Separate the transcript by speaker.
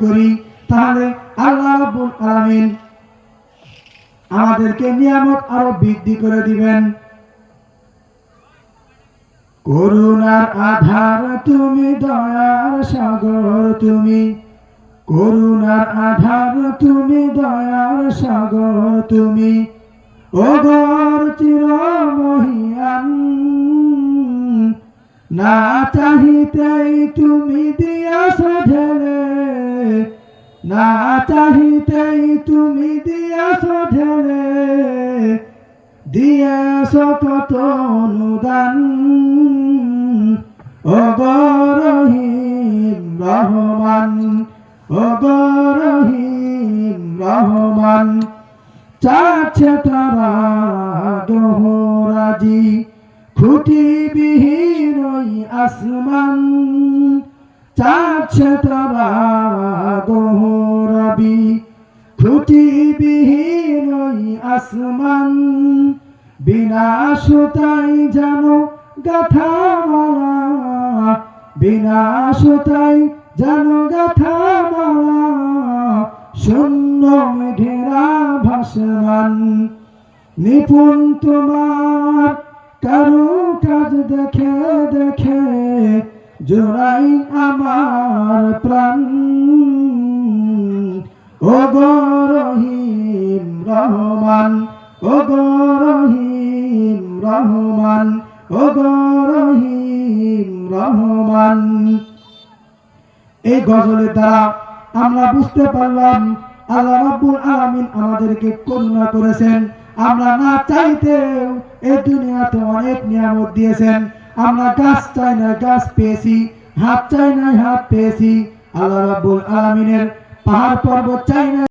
Speaker 1: করি তাহলে আল্লাহ রাব্বুল আলামিন আমাদেরকে নিয়ামত আরো বৃদ্ধি করে দিবেন। করুণার আধার তুমি, দয়ার সাগর তুমি, করুণার আধার তুমি, দয়ার সাগর তুমি, ওগর চিরমহিয়ান, না চাহিতেই তুমি দিয়াছ ঢেলে, না চাহিতেই তুমি দিয়াছ ঢেলে, দিয়াছ কত অনুদান, ওগর রহিম রহমান, ওগর রহিম রহমান। চাচ্ছে তারা দোহরাজি, খুঁটিবিহীন ওই আসমান, চাচ্ছে তারা দোহরাবি, খুঁটিবিহীন ওই আসমান। বিনা সুতাই যেন গাথা মালা, বিনা সুতাই যেন গাথা মালা, শূন্য মেঘেরা ভাসমান। নিপুণ তোমার কারুকাজ দেখে দেখে, জোড়াই আমার প্রাণ, ওগো রহিম রহমান, ওগো রহিম রহমান, ওগো রহিম রহমান। এই গজলের দ্বারা আমরা বুঝতে পারলাম আল্লাহ রাব্বুল আলামিন আমাদেরকে করুণা করেছেন। আমরা না চাইতেও এই দুনিয়াতে অনেক নিয়ামত দিয়েছেন। আমরা গাছ চাই না গাছ পেয়েছি, হাত চাই না হাত পেয়েছি। আল্লাহ রাব্বুল আলামিনের পাহাড় পর্বত চাই না